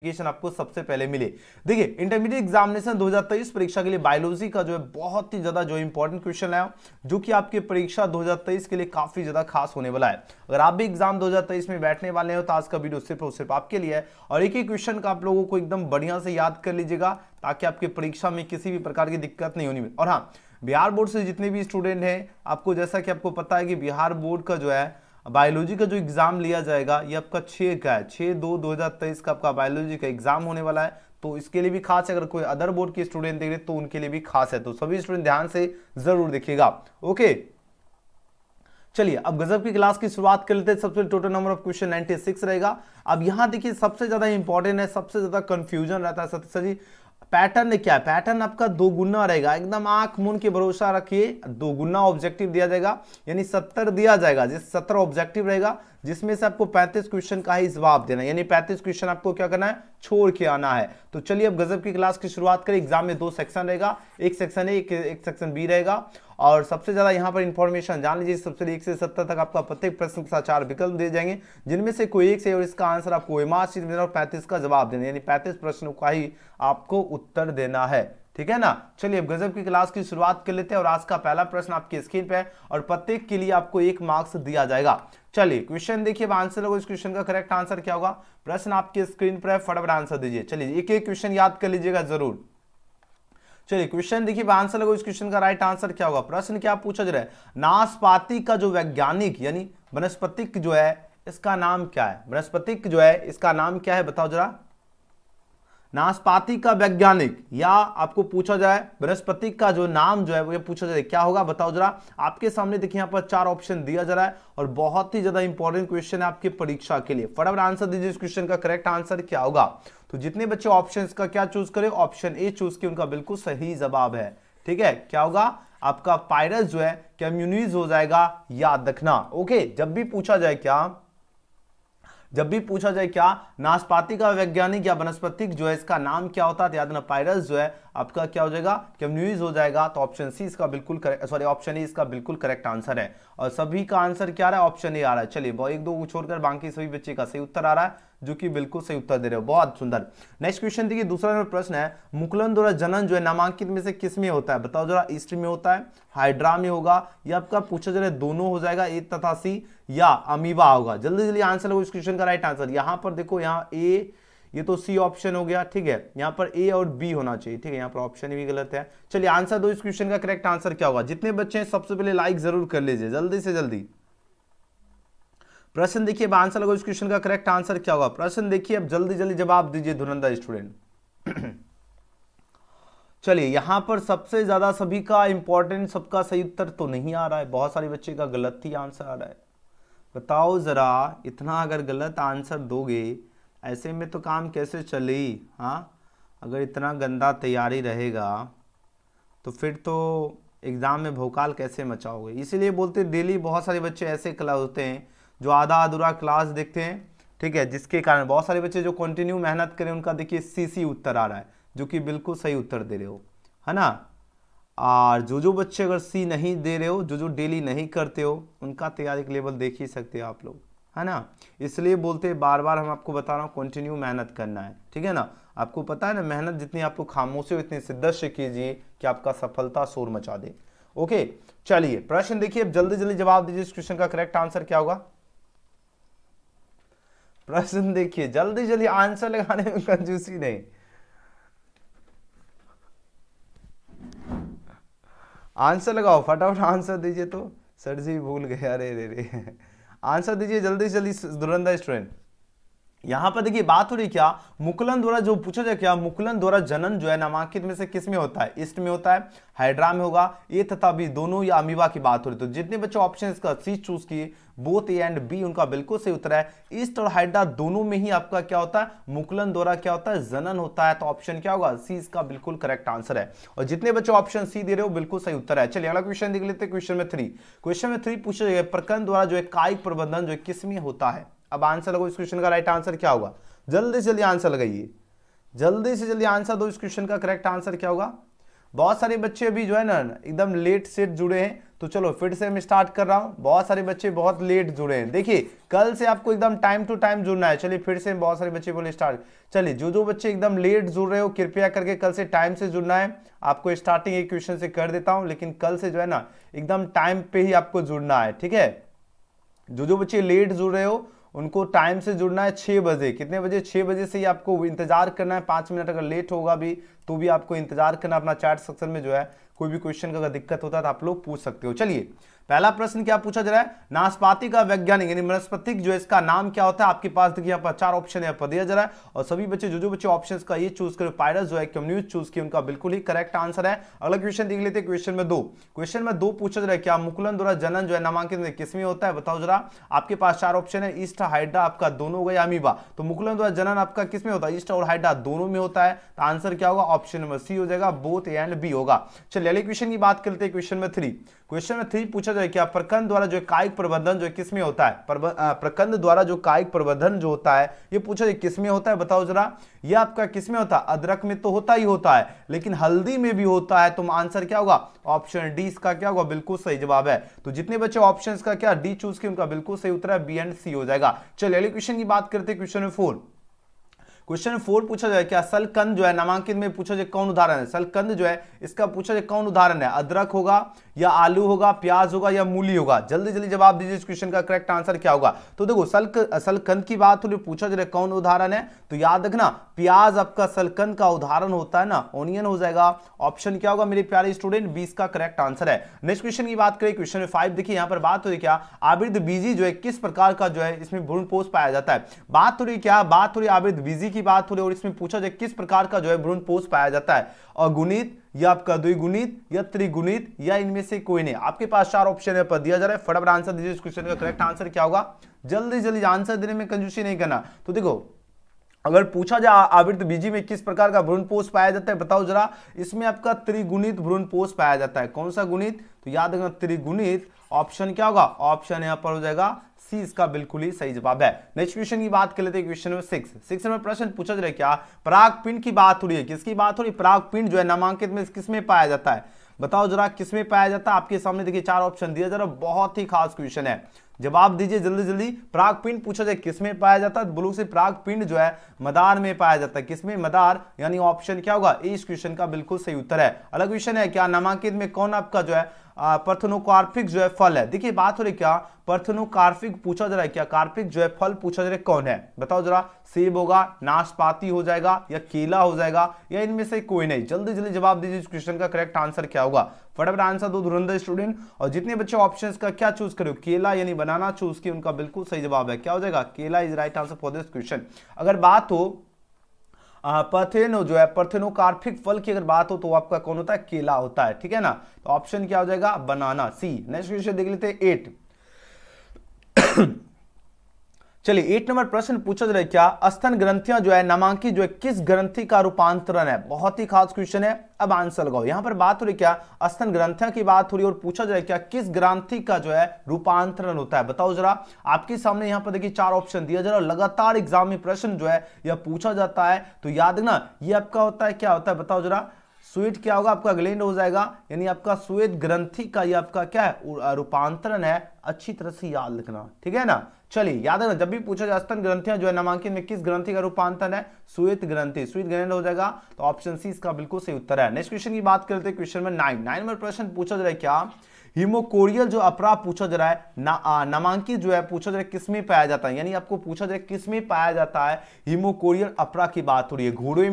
Notification आपको सबसे पहले मिले। देखिए इंटरमीडिएट एग्जामिनेशन 2023 परीक्षा के लिए बायोलॉजी का जो है बहुत ही ज्यादा जो इंपॉर्टेंट क्वेश्चन है जो कि आपकी परीक्षा 2023 के लिए काफी ज्यादा खास होने वाला है। अगर आप भी एग्जाम 2023 में बैठने वाले हो तो आज का वीडियो सिर्फ और सिर्फ आपके लिए है और एक ही क्वेश्चन का आप लोगों को एकदम बढ़िया से याद कर लीजिएगा ताकि आपकी परीक्षा में किसी भी प्रकार की दिक्कत नहीं होनी। और हाँ, बिहार बोर्ड से जितने भी स्टूडेंट हैं, आपको जैसा कि आपको पता है कि बिहार बोर्ड का जो है बायोलॉजी का जो एग्जाम लिया जाएगा ये आपका 6 का है, 6/2/2023 का आपका बायोलॉजी का एग्जाम होने वाला है। तो इसके लिए भी खास है, अगर कोई अदर बोर्ड के स्टूडेंट देख रहे तो उनके लिए भी खास है, तो सभी स्टूडेंट ध्यान से जरूर देखिएगा। ओके, चलिए अब गजब की क्लास की शुरुआत कर लेते हैं। सबसे टोटल नंबर ऑफ क्वेश्चन 96 रहेगा। अब यहां देखिए सबसे ज्यादा इंपॉर्टेंट है, सबसे ज्यादा कंफ्यूजन रहता है सर जी पैटर्न क्या है। पैटर्न आपका दोगुना रहेगा, एकदम आंख मूंद के भरोसा रखिए, दोगुना ऑब्जेक्टिव दिया जाएगा, यानी 70 दिया जाएगा, जिस 17 ऑब्जेक्टिव रहेगा जिसमें से आपको 35 क्वेश्चन का ही जवाब देना है, यानी 35 क्वेश्चन आपको क्या करना है, छोड़ के आना है। तो चलिए अब गजब की क्लास की शुरुआत करें। एग्जाम में 2 सेक्शन रहेगा, एक सेक्शन ए एक सेक्शन बी रहेगा। और सबसे ज्यादा यहां पर इंफॉर्मेशन जान लीजिए, सबसे 1 से 70 तक आपका प्रत्येक प्रश्न के साथ 4 विकल्प दिए जाएंगे जिनमें से कोई एक से और इसका आंसर आपको एमआर शीट में और 35 का जवाब देना, यानी 35 प्रश्नों का ही आपको उत्तर देना है, ठीक है ना। चलिए अब गजब की क्लास की शुरुआत कर लेते हैं और आज का पहला प्रश्न आपकी स्क्रीन पे है और प्रत्येक के लिए आपको 1 मार्क्स दिया जाएगा। चलिए क्वेश्चन देखिए, आंसर लगो। इस क्वेश्चन का करेक्ट आंसर क्या होगा, प्रश्न आपकी स्क्रीन पर है, फटाफट आंसर दीजिए। चलिए एक एक क्वेश्चन याद कर लीजिएगा जरूर। चलिए क्वेश्चन देखिए, आंसर लगो। इस क्वेश्चन का राइट आंसर क्या होगा, प्रश्न क्या पूछा जा रहा है, नाशपाती का जो वैज्ञानिक यानी वनस्पतिक जो है इसका नाम क्या है, वनस्पतिक जो है इसका नाम क्या है, बताओ जरा। नाशपाती का वैज्ञानिक या आपको पूछा जाए वनस्पति का जो नाम जो है वो पूछा जाए क्या होगा, बताओ जरा। आपके सामने देखिए यहाँ पर 4 ऑप्शन दिया जा रहा है और बहुत ही ज्यादा इंपॉर्टेंट क्वेश्चन है आपकी परीक्षा के लिए। फटाफट आंसर दीजिए, इस क्वेश्चन का करेक्ट आंसर क्या होगा। तो जितने बच्चे ऑप्शन का क्या चूज करें, ऑप्शन ए चूज किए, उनका बिल्कुल सही जवाब है, ठीक है। क्या होगा आपका, पायरस जो है कैम्यूनिज हो जाएगा, याद रखना। ओके, जब भी पूछा जाए क्या नाशपाती का वैज्ञानिक या वनस्पतिक जो है इसका नाम क्या होता है, तो याद रखना पायरस जो है आपका क्या हो जाएगा, कैम्यूनिज हो जाएगा। तो ऑप्शन सी इसका बिल्कुल करेक्ट, सॉरी ऑप्शन ए इसका बिल्कुल करेक्ट आंसर है और सभी का आंसर क्या आ रहा है, ऑप्शन ए आ रहा है। चलिए 1-2 को छोड़कर बाकी सभी बच्चे का सही उत्तर आ रहा है, जो कि बिल्कुल सही उत्तर दे रहे हो, बहुत सुंदर। नेक्स्ट क्वेश्चन देखिए, दूसरा नंबर प्रश्न है, मुकुलन द्वारा जनन जो है नामांकित में से किस में होता है, बताओ जरा। ईस्ट में होता है, हाइड्रा में होगा, या आपका पूछा जा रहा है दोनों हो जाएगा, ए तथा सी, या अमीबा होगा। जल्दी जल्दी आंसर लो इस क्वेश्चन का राइट आंसर। यहां पर देखो, यहाँ ए, ये तो सी ऑप्शन हो गया, ठीक है। यहाँ पर ए और बी होना चाहिए, ठीक है, यहाँ पर ऑप्शन भी गलत है। चलिए आंसर दो, इस क्वेश्चन का करेक्ट आंसर क्या होगा। जितने बच्चे हैं सबसे पहले लाइक जरूर कर लीजिए, जल्दी से जल्दी। प्रश्न देखिए, अब आंसर लगो, इस क्वेश्चन का करेक्ट आंसर क्या होगा। प्रश्न देखिए, अब जल्दी जल्दी जवाब दीजिए धुरंधर स्टूडेंट। चलिए यहां पर सबसे ज्यादा सभी का इंपॉर्टेंट, सबका सही उत्तर तो नहीं आ रहा है, बहुत सारे बच्चे का गलत ही आंसर आ रहा है। बताओ जरा, इतना अगर गलत आंसर दोगे ऐसे में तो काम कैसे चले। हाँ, अगर इतना गंदा तैयारी रहेगा तो फिर तो एग्जाम में भौकाल कैसे मचाओगे। इसीलिए बोलते डेली बहुत सारे बच्चे ऐसे क्लास होते हैं जो आधा अधूरा क्लास देखते हैं, ठीक है, जिसके कारण बहुत सारे बच्चे जो कंटिन्यू मेहनत करें उनका देखिए सी उत्तर आ रहा है, जो कि बिल्कुल सही उत्तर दे रहे हो, है ना। और जो बच्चे अगर सी नहीं दे रहे हो, जो डेली नहीं करते हो, उनका तैयारी का लेवल देख ही सकते हो आप लोग, है ना। इसलिए बोलते हैं बार बार हम आपको बता रहा हूँ, कंटिन्यू मेहनत करना है, ठीक है ना। आपको पता है ना, मेहनत जितनी आपको खामोशी हो उतनी शिद्दत से कीजिए कि आपका सफलता शोर मचा दे। ओके, चलिए प्रश्न देखिए, अब जल्दी जल्दी जवाब दीजिए, इस क्वेश्चन का करेक्ट आंसर क्या होगा। प्रश्न देखिए, जल्दी जल्दी आंसर लगाने में कंजूसी नहीं। आंसर लगाओ, फटाफट आंसर दीजिए। तो सर जी भूल गए, अरे रे रे। आंसर दीजिए जल्दी जल्दी धुरंधर स्टूडेंट। यहां पर देखिए बात हो रही क्या, मुकुलन द्वारा जो पूछा जाए क्या, मुकुलन द्वारा जनन जो है नामांकित में से किस में होता है, ईस्ट में होता है, हाइड्रा में होगा, ए तथा बी दोनों, या अमीबा की बात हो रही। तो जितने बच्चे ऑप्शन इसका सी चूज किए, बोथ ए एंड बी, उनका बिल्कुल सही उत्तर है। ईस्ट और हाइड्रा दोनों में ही आपका क्या होता है, मुकुलन द्वारा क्या होता है, जनन होता है। तो ऑप्शन क्या होगा, सी इसका बिल्कुल करेक्ट आंसर है। और जितने बच्चे ऑप्शन सी दे रहे हो बिल्कुल सही उत्तर है। चलिए अगला क्वेश्चन देख लेते हैं, क्वेश्चन में 3 पूछा जाएगा, प्रकरण द्वारा जो है कायिक प्रबंधन जो है किस में होता है। अब आंसर लगो, इस क्वेश्चन का राइट आंसर क्या होगा, जल्दी से जल्दी आंसर लगाइए, जल्दी से जल्दी आंसर दो, इस क्वेश्चन का करेक्ट आंसर क्या होगा। बहुत सारे बच्चे अभी जो है ना एकदम लेट सेट जुड़े हैं, तो चलो फिर से मैं स्टार्ट कर रहा हूं। बहुत सारे बच्चे बहुत लेट जुड़े हैं, देखिए कल से आपको एकदम टाइम टू टाइम जुड़ना है। चलिए फिर से बहुत सारे बच्चे बोले स्टार्ट। चलिए जो बच्चे एकदम लेट जुड़ रहे हो कृपया करके कल से टाइम से जुड़ना है। आपको स्टार्टिंग एक क्वेश्चन से कर देता हूं, लेकिन कल से जो है ना एकदम टाइम पे ही आपको जुड़ना है, ठीक है। जो बच्चे लेट जुड़ रहे हो उनको टाइम से जुड़ना है 6 बजे। कितने बजे? 6 बजे से ही आपको इंतजार करना है। 5 मिनट अगर लेट होगा भी तो भी आपको इंतजार करना। अपना चैट सेक्शन में जो है कोई भी क्वेश्चन का अगर दिक्कत होता है तो आप लोग पूछ सकते हो। चलिए पहला प्रश्न क्या पूछा जा रहा है, नाशपाती का वैज्ञानिक यानी वनस्पतिक जो है इसका नाम क्या होता है। आपके पास देखिए यहाँ पर 4 ऑप्शन यहाँ पर दिया जा रहा है और सभी बच्चे जो बच्चे ऑप्शंस का ये चूज करे पायरस जो है कम्युनिस्ट चूज किया, उनका बिल्कुल ही करेक्ट आंसर है। अगला क्वेश्चन देख लेते हैं। क्वेश्चन में दो पूछा जा रहा है, क्या मुकुलन द्वारा जनन जो है नामांकित में किसमें होता है, बताओ जरा। आपके पास 4 ऑप्शन है, ईस्ट हाइड्रा आपका दोनों हो गया, अमीबा। तो मुकुलन द्वारा जनन आपका किसमें होता है, ईस्ट और हाइड्रा दोनों में होता है। तो आंसर क्या होगा, ऑप्शन नंबर सी हो जाएगा, बोथ ए एंड बी होगा। चलिए अगले क्वेश्चन की बात करते हैं। क्वेश्चन में 3 पूछा जाए, क्या प्रकंद द्वारा जो कायिक प्रबंधन जो किसमें होता है। प्रकंद द्वारा जो कायिक प्रबंधन जो होता है ये पूछा जाए किसमें होता है, बताओ जरा। ये आपका किसमें होता है, अदरक में तो होता ही होता है, लेकिन हल्दी में भी होता है। तो आंसर क्या होगा, ऑप्शन डी इसका क्या होगा, बिल्कुल सही जवाब है। तो जितने बच्चे ऑप्शंस का क्या डी चूज किए उनका बिल्कुल सही उत्तर है, बी एंड सी हो जाएगा। चलिए अगले क्वेश्चन की बात करते हैं। क्वेश्चन 4 पूछा जाए, क्या सलकंद जो है नामांकित में पूछा जाए कौन उदाहरण है। सलकंद जो है इसका पूछा जाए कौन उदाहरण है, अदरक होगा या आलू होगा, प्याज होगा या मूली होगा। जल्दी जल्दी जवाब दीजिए, इस क्वेश्चन का करेक्ट आंसर क्या होगा। तो देखो सलकंद की बात हो रही, पूछा जाए कौन उदाहरण है, तो याद रखना प्याज आपका सलकंद का उदाहरण होता है ना, ओनियन हो जाएगा। ऑप्शन क्या होगा मेरे प्यारे स्टूडेंट, 20 का करेक्ट आंसर है। नेक्स्ट क्वेश्चन की बात करें। क्वेश्चन 5 देखिए यहाँ पर बात हो रही क्या, आवृत बीजी जो है किस प्रकार का जो है इसमें भ्रूणपोष पाया जाता है। बात हो रही क्या, बात हो रही आवृत बीजी की बात हो रही, और इसमें पूछा जाए किस प्रकार का जो है भ्रूणपोष पाया जाता है, अगुणित या आपका द्विगुणित या त्रिगुणित या इनमें से कोई नहीं। आपके पास 4 ऑप्शन है पर दिया जा रहा है, फटाफट आंसर दीजिए। इस क्वेश्चन का करेक्ट आंसर क्या होगा, जल्दी जल्दी आंसर देने में कंजूसी नहीं करना। तो देखो अगर पूछा जाए आवृत बीजी में किस प्रकार का भ्रूणपोष पाया जाता है, बताओ जरा। इसमें आपका त्रिगुणित भ्रूणपोष पाया जाता है। कौन सा गुणित, तो याद रखना त्रिगुणित। ऑप्शन क्या होगा, ऑप्शन यहां पर हो जाएगा सी, इसका बिल्कुल ही सही जवाब है। नेक्स्ट क्वेश्चन की बात कर लेते हैं। क्वेश्चन नंबर 6 में प्रश्न पूछा जा रहा है, क्या परागपिंड की बात हो रही है, किसकी बात हो रही है, परागपिंड जो है नामांकित में किसमें पाया जाता है, बताओ जरा किसमें पाया जाता है। आपके सामने देखिए 4 ऑप्शन दिया जा रहा है, बहुत ही खास क्वेश्चन है, जवाब दीजिए जल्दी जल्दी। परागपिंड पूछा जाए किसमें पाया जाता है, ब्लू से परागपिंड जो है मदार में पाया जाता है। किसमें, मदार, यानी ऑप्शन क्या होगा, इस क्वेश्चन का बिल्कुल सही उत्तर है। अलग क्वेश्चन है, क्या नामांकित में कौन आपका जो है पार्थेनोकार्पिक जो है फल है। देखिए बात हो रही क्या, पार्थेनोकार्पिक पूछा जा रहा है, क्या कार्पिक जो है फल पूछा जा रहा है कौन है, बताओ जरा। सेब होगा, नाशपाती हो जाएगा या केला हो जाएगा या इनमें से कोई नहीं। जल्दी जल्दी जवाब दीजिए, इस क्वेश्चन का करेक्ट आंसर क्या होगा। फटाफट आंसर दो धुरंधर स्टूडेंट। और जितने बच्चे ऑप्शंस का क्या चूज करो, केला यानी बनाना चूज किया, उनका बिल्कुल सही जवाब है, क्या हो जाएगा, केला is right answer for this question. अगर बात हो पार्थेनो जो है पार्थेनोकार्पिक फल की अगर बात हो तो आपका कौन होता है, केला होता है, ठीक है ना। तो ऑप्शन क्या हो जाएगा, बनाना, सी। नेक्स्ट क्वेश्चन देख लेते हैं 8। चलिए 8 नंबर प्रश्न पूछा जा रहा है, क्या स्तन ग्रंथियां जो है नामांकित जो है किस ग्रंथि का रूपांतरण है। बहुत ही खास क्वेश्चन है, अब आंसर लगाओ। यहां पर बात हो रही क्या, स्तन ग्रंथियां की बात हो रही है और पूछा जा रहा है क्या किस ग्रंथि का जो है रूपांतरण होता है, बताओ जरा। आपके सामने यहां पर देखिए 4 ऑप्शन दिया जा रहा है, लगातार एग्जाम में प्रश्न जो है यह पूछा जाता है। तो याद रखना ये आपका होता है, क्या होता है बताओ जरा। स्वेट क्या होगा आपका, ग्लैंड हो जाएगा, यानी आपका श्वेत ग्रंथि का ये आपका क्या है, रूपांतरण है। अच्छी तरह से याद रखना, ठीक है ना। चलिए याद रखना, जब भी पूछा जाए स्तन ग्रंथियां जो है नामांकित में किस ग्रंथि का रूपांतरण है, श्वेत ग्रंथि, श्वेत ग्लैंड हो जाएगा। तो ऑप्शन सी इसका बिल्कुल सही उत्तर है। नेक्स्ट क्वेश्चन की बात करते हैं। क्वेश्चन में 9 में प्रश्न पूछा जा रहा है, क्या हीमोकोरियल जो अपरा पूछा जा रहा है नामांकित जो है पूछा जा रहा है किसमें पाया जाता है, यानी आपको पूछा जा रहा है किसमें पाया जाता है। हीमोकोरियल अपरा की बात हो रही है, घोड़े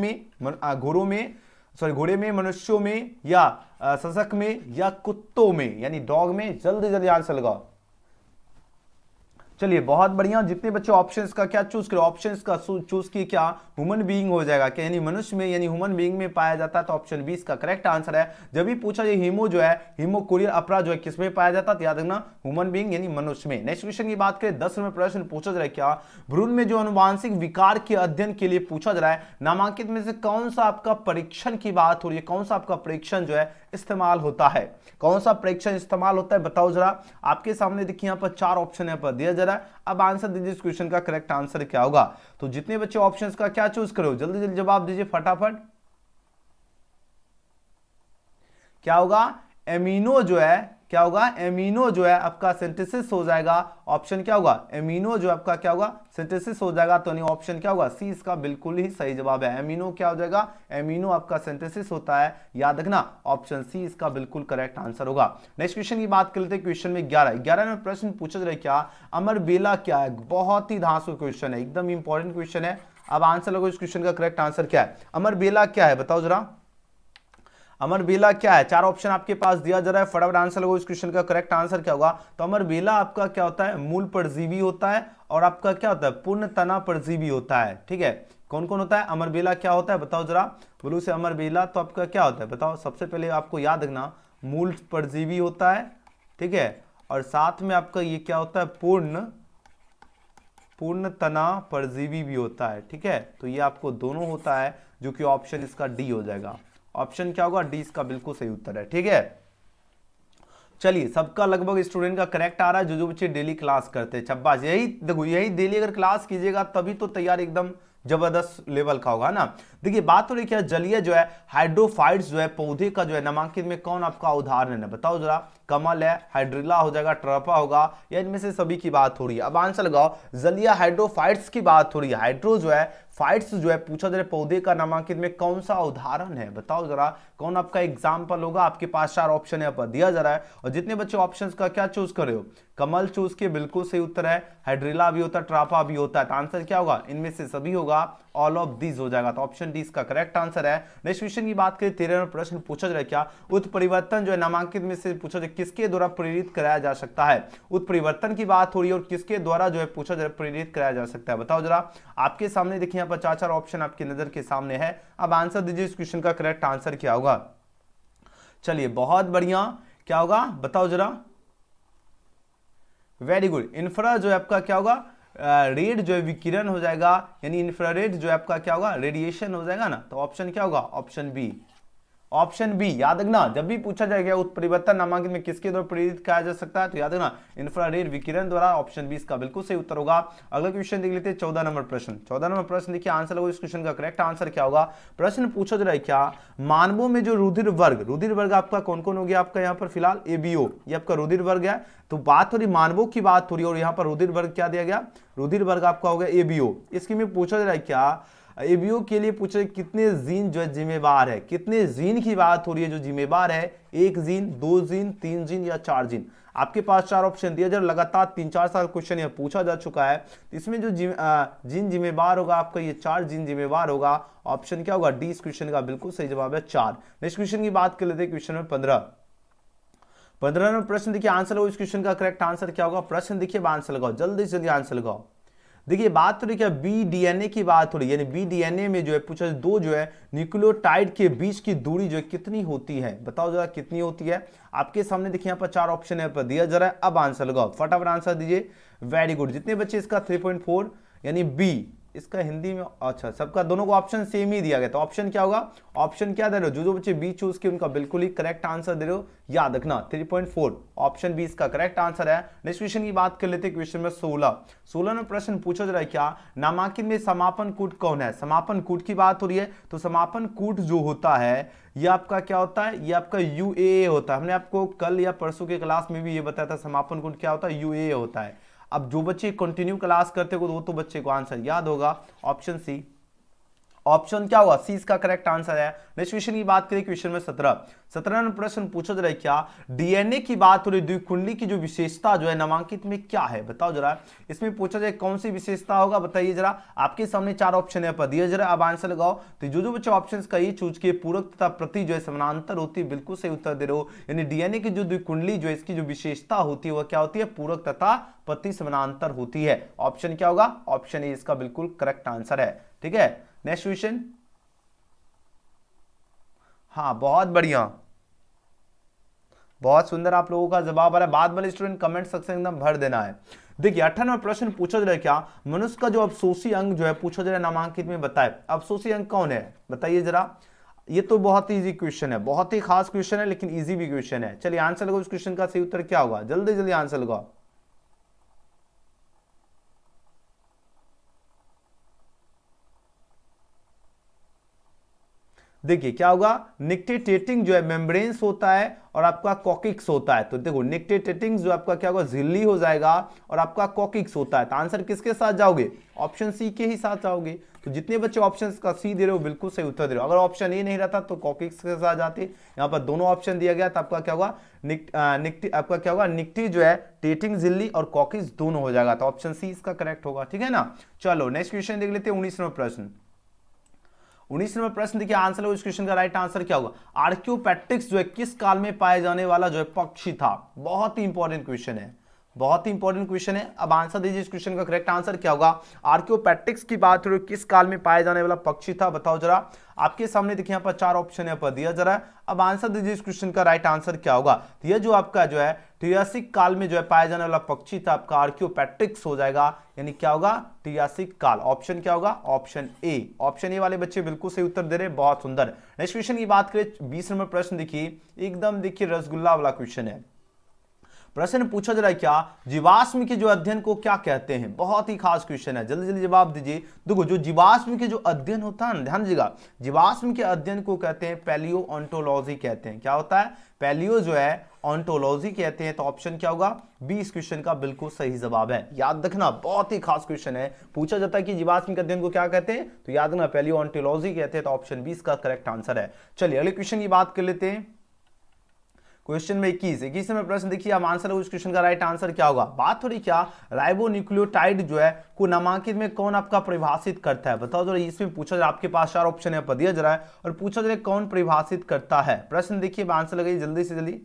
में, मनुष्यों में या सशक में या कुत्तों में, यानी डॉग में। जल्दी जल्दी आंसर लगाओ। चलिए बहुत बढ़िया, जितने बच्चे ऑप्शंस का क्या चूज करो, ऑप्शंस का चूज किए, क्या ह्यूमन बीइंग हो जाएगा, क्या यानी मनुष्य में यानी ह्यूमन बीइंग में पाया जाता है। तो ऑप्शन 20 का करेक्ट आंसर है। जब भी पूछा जाए हीमो जो है हीमोकोरियल अपरा जो है किसमें पाया जाता है, तो याद रखना ह्यूमन बीइंग यानी मनुष्य में। नेक्स्ट क्वेश्चन की बात करें, 10 में प्रश्न पूछा जा रहा है, क्या भ्रूण में जो अनुवांशिक विकार के अध्ययन के लिए पूछा जा रहा है, नामांकित में से कौन सा आपका परीक्षण की बात हो रही है, कौन सा आपका परीक्षण जो है इस्तेमाल होता है, कौन सा परीक्षण इस्तेमाल होता है, बताओ जरा। आपके सामने देखिए यहाँ पर 4 ऑप्शन यहाँ पर दिया जा रहा है। अब आंसर दीजिए, इस क्वेश्चन का करेक्ट आंसर क्या होगा। तो जितने बच्चे ऑप्शंस का क्या चूज करो, जल्दी जल्दी जवाब दीजिए फटाफट। क्या होगा, एमिनो जो है क्या होगा, एमिनो जो है आपका सिंथेसिस हो जाएगा। ऑप्शन क्या होगा, एमिनो जो आपका क्या होगा, सिंथेसिस हो जाएगा। तो नहीं, ऑप्शन क्या होगा, सी इसका बिल्कुल ही सही जवाब है। एमिनो क्या हो जाएगा, एमिनो आपका सिंथेसिस होता है, याद रखना ऑप्शन सी इसका बिल्कुल करेक्ट आंसर होगा। नेक्स्ट क्वेश्चन की बात कर लेते हैं। क्वेश्चन में 11 में प्रश्न पूछा जा रहा है क्या, अमरबेला क्या है। बहुत ही धांसू क्वेश्चन है, एकदम इंपॉर्टेंट क्वेश्चन है। अब आंसर लगो, इस क्वेश्चन का करेक्ट आंसर क्या है, अमरबेला क्या है, बताओ जरा। अमरबेला क्या है, 4 ऑप्शन आपके पास दिया जा रहा है, फटाफट आंसर लगो, इस क्वेश्चन का करेक्ट आंसर क्या होगा। तो अमरबेला आपका क्या होता है, मूल परजीवी होता है, और आपका क्या होता है, पूर्ण तना परजीवी होता है। ठीक है, कौन कौन होता है, अमरबेला क्या होता है, बताओ जरा। बोलो से अमरबेला तो आपका क्या होता है, बताओ। सबसे पहले आपको याद रखना, मूल परजीवी होता है, ठीक है, और साथ में आपका ये क्या होता है, पूर्ण तना परजीवी भी होता है। ठीक है, तो ये आपको दोनों होता है, जो कि ऑप्शन इसका डी हो जाएगा। ऑप्शन क्या होगा, डी इसका बिल्कुल सही उत्तर है। ठीक है, चलिए सबका लगभग स्टूडेंट का करेक्ट आ रहा है, जो बच्चे डेली क्लास करते हैं। शाबाश, यही देखो, यही डेली अगर क्लास कीजिएगा तभी तो तैयार एकदम जबरदस्त लेवल का होगा ना। देखिए बात हो रही क्या, जलीय जो है हाइड्रोफाइट्स जो है पौधे का जो है नामांकित में कौन आपका उदाहरण है, बताओ जरा। कमल है, हाइड्रिला हो जाएगा, ट्रपा होगा, या इनमें से सभी की बात हो रही है। अब आंसर लगाओ, जलीय हाइड्रोफाइट्स की बात हो रही है। हाइड्रो जो है, फाइट्स जो है, पूछा जा रहा है पौधे का नामांकित में कौन सा उदाहरण है, बताओ जरा। कौन आपका एग्जाम्पल होगा, आपके पास 4 ऑप्शन यहाँ पर दिया जा रहा है, और जितने बच्चे ऑप्शंस का क्या चूज कर रहे हो, कमल चूज के बिल्कुल सही उत्तर है, हाइड्रिला भी होता है, ट्रापा भी होता है। तो आंसर क्या होगा, इनमें से सभी होगा, ऑल ऑफ दीज हो जाएगा। तो ऑप्शन डी इसका करेक्ट आंसर है। नेक्स्ट क्वेश्चन की बात करें, 13वां प्रश्न पूछा जा रहा है क्या, उत्परिवर्तन जो है नामांकित में से पूछा जाए किसके द्वारा प्रेरित कराया जा सकता है। उत्परिवर्तन की बात हो रही है, और किसके द्वारा जो है पूछा जाए प्रेरित कराया जा सकता है, बताओ जरा। आपके सामने देखिए यहाँ पर 4 ऑप्शन आपकी नजर के सामने है। अब आंसर दीजिए, इस क्वेश्चन का करेक्ट आंसर क्या होगा। चलिए बहुत बढ़िया, क्या होगा बताओ जरा। वेरी गुड, इंफ्रा जो है आपका क्या होगा, रेड जो है विकिरण हो जाएगा, यानी इंफ्रारेड जो है आपका क्या होगा, रेडिएशन हो जाएगा ना। तो ऑप्शन क्या होगा, ऑप्शन बी। ऑप्शन बी याद रखना, जब भी पूछा जाएगा उत्परिवर्तन नामांकित में किसके द्वारा प्रेरित किया जा सकता है, तो याद रखना इंफ्रारेड विकिरण द्वारा। ऑप्शन बी इसका बिल्कुल सही उत्तर होगा। अगला क्वेश्चन देख लेते हैं, 14 नंबर प्रश्न। 14 नंबर प्रश्न देखिए, आंसर लगो, इस क्वेश्चन का करेक्ट आंसर क्या होगा। प्रश्न पूछा जा रहा है क्या, मानवों में जो रुधिर वर्ग आपका कौन कौन हो गया, आपका यहाँ पर फिलहाल एबीओ, ये आपका रुधिर वर्ग है। तो बात हो रही मानवों की बात हो रही है, और यहाँ पर रुधिर वर्ग क्या दिया गया, रुधिर वर्ग आपका हो गया एबीओ। इसके में पूछा जा रहा है क्या, एबीओ के लिए पूछे कितने जीन जो है जिम्मेवार है, कितने जीन की बात हो रही है जो जिम्मेवार है, 1 जीन, 2 जीन, 3 जीन या 4 जीन। आपके पास 4 ऑप्शन दिया जा, लगातार 3-4 साल क्वेश्चन यह पूछा जा चुका है। इसमें जो जीन जिम्मेवार होगा आपका, ये 4 जीन जिम्मेवार होगा। ऑप्शन क्या होगा, डी इस क्वेश्चन का बिल्कुल सही जवाब है, 4। नेक्स्ट क्वेश्चन की बात कर लेते हैं, क्वेश्चन में 15 नंबर प्रश्न देखिए, आंसर लगाओ, इस क्वेश्चन का करेक्ट आंसर क्या होगा। प्रश्न देखिए, आंसर लगाओ, जल्दी से जल्दी आंसर लगाओ। देखिए बात हो रही क्या, बी डीएनए की बात हो रही है, यानी बी डीएनए में जो है पूछा, 2 जो है न्यूक्लियोटाइड के बीच की दूरी जो है कितनी होती है, बताओ जरा कितनी होती है। आपके सामने देखिए यहाँ पर 4 ऑप्शन है पर दिया जा रहा है। अब आंसर लगाओ, फटाफट आंसर दीजिए। वेरी गुड, जितने बच्चे इसका 3.4 यानी बी, इसका हिंदी में अच्छा, सबका दोनों को ऑप्शन सेम ही दिया गया। तो ऑप्शन क्या होगा, ऑप्शन क्या दे रहे हो, जो बच्चे बी चूज किए उनका बिल्कुल ही करेक्ट आंसर दे रहे हो, याद रखना 3.4, ऑप्शन बी इसका करेक्ट आंसर है। नेक्स्ट क्वेश्चन की बात कर लेते हैं, क्वेश्चन में 16 में प्रश्न पूछा जा रहा है क्या, नामांकित में समापन कूट कौन है। समापन कूट की बात हो रही है, तो समापन कूट जो होता है ये आपका क्या होता है, ये आपका यूएए होता है। हमने आपको कल या परसों के क्लास में भी ये बताया था, समापन कूट क्या होता है, यूएए होता है। अब जो बच्चे कंटिन्यू क्लास करते हो वो तो बच्चे को आंसर याद होगा, ऑप्शन सी। ऑप्शन क्या होगा, सी इसका करेक्ट आंसर है। नेक्स्ट क्वेश्चन की बात करें, क्वेश्चन में 17 नंबर प्रश्न पूछा जा रहा है क्या, डीएनए की बात हो रही, द्विकुंडली की जो विशेषता जो है नामांकित में क्या है, बताओ जरा। इसमें पूछा जाए कौन सी विशेषता होगा, बताइए जरा। आपके सामने 4 ऑप्शन है पर दिया जरा, अब आंसर लगाओ। तो जो बच्चे ऑप्शन का ये चूज किए, पूरक तथा प्रति जो है समानांतर होती है, बिल्कुल सही उत्तर दे रहे हो। यानी डीएनए की जो द्विकुंडली जो है इसकी जो विशेषता होती है वह क्या होती है, पूरक तथा प्रति समानांतर होती है। ऑप्शन क्या होगा, ऑप्शन ए इसका बिल्कुल करेक्ट आंसर है। ठीक है, नेक्स्ट क्वेश्चन। हाँ बहुत बढ़िया, बहुत सुंदर आप लोगों का जवाब आ रहा है। बाद वाले स्टूडेंट कमेंट सेक्शन एकदम भर देना है। देखिए 18वां प्रश्न पूछा जा रहा है क्या, मनुष्य का जो अफसोसी अंग जो है पूछा जा रहा है नामांकित में बताए। अफसोसी अंग कौन है, बताइए जरा। ये तो बहुत ही इजी क्वेश्चन है, बहुत ही खास क्वेश्चन है, लेकिन इजी भी क्वेश्चन है। चलिए आंसर लगाओ, इस क्वेश्चन का सही उत्तर क्या होगा, जल्दी जल्दी आंसर लगाओ। देखिए क्या होगा, निक्टेटेटिंग जो है मेम्ब्रेन्स होता है और आपका कॉकिक्स होता है। तो देखो निक्टेटेटिंग जो आपका क्या होगा, झिल्ली हो जाएगा और आपका कॉकिक्स होता है। तो आंसर किसके साथ जाओगे, ऑप्शन सी के ही साथ जाओगे। तो जितने बच्चे ऑप्शन का सी दे रहे हो बिल्कुल सही उत्तर दे रहे हो। अगर ऑप्शन ए नहीं रहता तो कॉकिक्स के साथ जाते। यहाँ पर दोनों ऑप्शन दिया गया तो आपका क्या होगा, आपका क्या होगा, निक्टी जो है टेटिंग झिल्ली और कॉकिक्स दोनों हो जाएगा। तो ऑप्शन सी इसका करेक्ट होगा, ठीक है ना। चलो नेक्स्ट क्वेश्चन देख लेते हैं, 19वां प्रश्न। 19वां प्रश्न देखिए, आंसर है इस क्वेश्चन का राइट आंसर क्या होगा, आर्कियोपेट्रिक्स जो है किस काल में पाए जाने वाला जो है पक्षी था। बहुत ही इंपॉर्टेंट क्वेश्चन है, बहुत ही इंपॉर्टेंट क्वेश्चन है। अब आंसर दीजिए इस क्वेश्चन का करेक्ट आंसर क्या होगा। आर्कियोपेट्रिक्स की बात हो रही है, किस काल में पाया जाने वाला पक्षी था, बताओ जरा। आपके सामने देखिए यहाँ पर 4 ऑप्शन यहाँ पर दिया जा रहा है। अब आंसर दीजिए इस क्वेश्चन का राइट आंसर क्या होगा। तो ये जो आपका जो है ट्रियासिक काल में जो है पाया जाने वाला पक्षी था आपका आर्कियोपेट्रिक्स हो जाएगा, यानी क्या होगा, ट्रियासिक काल। ऑप्शन क्या होगा, ऑप्शन ए। ऑप्शन ए वाले बच्चे बिल्कुल सही उत्तर दे रहे हैं, बहुत सुंदर। नेक्स्ट क्वेश्चन की बात करें, 20 नंबर प्रश्न देखिए, एकदम देखिए रसगुल्ला वाला क्वेश्चन है। प्रश्न पूछा जा रहा है क्या, जीवाश्म के जो अध्ययन को क्या कहते हैं। बहुत ही खास क्वेश्चन है, जल्दी जल्दी जवाब दीजिए। देखो जो जीवाश्म के जो अध्ययन होता है, ध्यान दीजिएगा, जीवाश्म के अध्ययन को कहते हैं पैलियोओंटोलॉजी कहते हैं। क्या होता है, पैलियो जो है ऑन्टोलॉजी कहते हैं। तो ऑप्शन क्या होगा, बी इस क्वेश्चन का बिल्कुल सही जवाब है। याद रखना, बहुत ही खास क्वेश्चन है। पूछा जाता है कि जीवाश्म के अध्ययन को क्या कहते हैं, तो याद रखना पैलियोओंटोलॉजी कहते हैं। तो ऑप्शन बी इसका करेक्ट आंसर है। चलिए अगले क्वेश्चन की बात कर लेते हैं। क्वेश्चन में 21 में प्रश्न देखिए, अब आंसर है उस क्वेश्चन का राइट आंसर क्या होगा। बात हो रही क्या, राइबोन्यूक्लियोटाइड जो है को नामांकित में कौन आपका परिभाषित करता है, बताओ जरा। इसमें पूछा जा, आपके पास 4 ऑप्शन है, दिया जा रहा है और पूछा जा रहा है कौन परिभाषित करता है। प्रश्न देखिए, आंसर लगाइए जल्दी से जल्दी।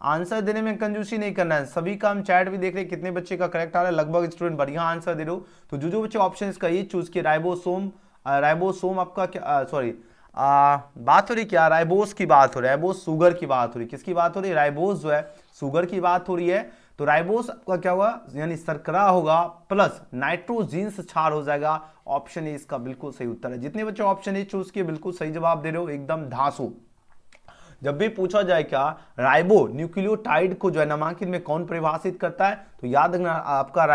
आंसर देने में कंजूसी नहीं करना है। सभी का हम चैट भी देख रहे हैं कितने बच्चे का करेक्ट आ रहा है, लगभग स्टूडेंट बढ़िया आंसर दे रहे हो। तो जो बच्चे ऑप्शन इसका ये चूज किए, राइबोसोम आपका क्या, सॉरी बात हो रही क्या, राइबोस की बात हो रही है, राइबोस शुगर की बात हो रही है। किसकी बात हो रही है, राइबोस जो है शुगर की बात हो रही है। तो राइबोस का क्या होगा, यानी शर्करा होगा प्लस नाइट्रोजीन्स क्षार हो जाएगा। ऑप्शन ए इसका बिल्कुल सही उत्तर है। जितने बच्चे ऑप्शन ए चूज किए बिल्कुल सही जवाब दे रहे हो, एकदम धांसू। जब भी पूछा जाए क्या, राइबो न्यूक्लियोटाइड को जो है नामांकित में कौन परिभाषित करता है, तो याद रखना आपका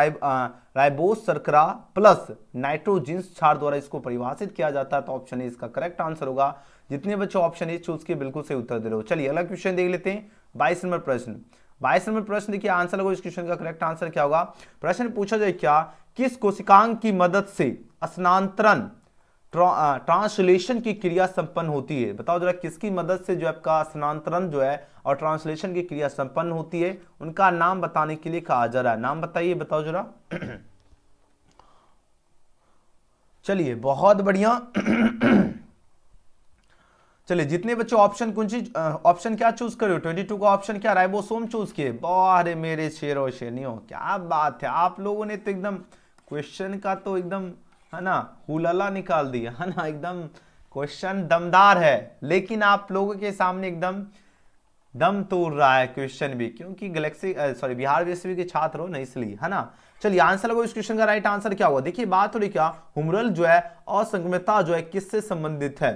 राइबोस शर्करा प्लस नाइट्रोजिन्स क्षार द्वारा इसको परिभाषित किया जाता है। तो ऑप्शन ए इसका करेक्ट आंसर होगा। जितने बच्चे ऑप्शन ए चूज के बिल्कुल सही उत्तर दे रहे हो। चलिए अगला क्वेश्चन देख लेते हैं, 22 नंबर प्रश्न। 22 नंबर प्रश्न देखिए, आंसर लगो इस क्वेश्चन का करेक्ट आंसर क्या होगा। प्रश्न पूछा जाए क्या, किस कोशिकांग की मदद से स्थानांतरण ट्रांसलेशन की क्रिया संपन्न होती है, बताओ जरा। किसकी मदद से जो आपका स्थानांतरण जो है और ट्रांसलेशन की क्रिया संपन्न होती है, उनका नाम बताने के लिए कहा जा रहा है। नाम बताइए, बताओ जरा। चलिए बहुत बढ़िया। चलिए जितने बच्चे ऑप्शन ऑप्शन क्या चूज करे हो, 22 का ऑप्शन क्या, राइबोसोम चूज किए। अरे मेरे शेरों शेरनियों, क्या बात है, आप लोगों ने तो एकदम क्वेश्चन का तो एकदम है ना हुलला निकाल दिया, है ना। एकदम क्वेश्चन दमदार है, लेकिन आप लोगों के सामने एकदम दम तोड़ रहा है क्वेश्चन भी, क्योंकि बिहार विश्वविद्यालय के छात्र हो ना, इसलिए, है ना। चलिए आंसर लगो इस क्वेश्चन का राइट आंसर क्या होगा। देखिए बात हो रही क्या, हुमरल जो है असंगतता जो है किससे संबंधित है।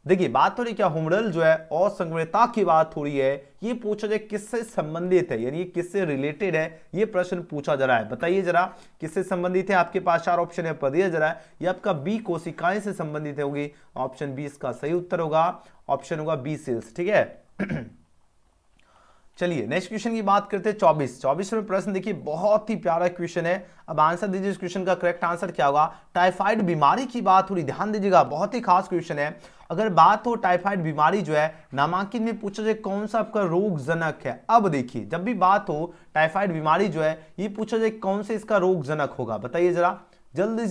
देखिए बात हो रही क्या, हुमरल जो है असंगतता की बात हो रही है। ये पूछा जाए किससे संबंधित है, यानी किससे रिलेटेड है, ये प्रश्न पूछा जा रहा है। बताइए जरा किससे संबंधित है। आपके पास 4 ऑप्शन है, दिया जा रहा है। ये आपका बी कोशिकाएं से संबंधित होगी। ऑप्शन बी इसका सही उत्तर होगा। ऑप्शन होगा बी सेल्स, ठीक है। चलिए नेक्स्ट क्वेश्चन की बात करते हैं, 24 में प्रश्न देखिए, बहुत ही प्यारा क्वेश्चन है। अब आंसर दीजिए इस क्वेश्चन का करेक्ट आंसर क्या होगा। टाइफाइड बीमारी की बात हो रही, ध्यान दीजिएगा, बहुत ही खास क्वेश्चन है। अगर बात हो टाइफाइड बीमारी जो है नामांकित में पूछा जाए कौन सा आपका रोगजनक है। अब देखिए जब भी बात हो टाइफाइड बीमारी जो है, ये पूछा जाए कौन से इसका रोगजनक होगा, बताइए जरा। जल्दी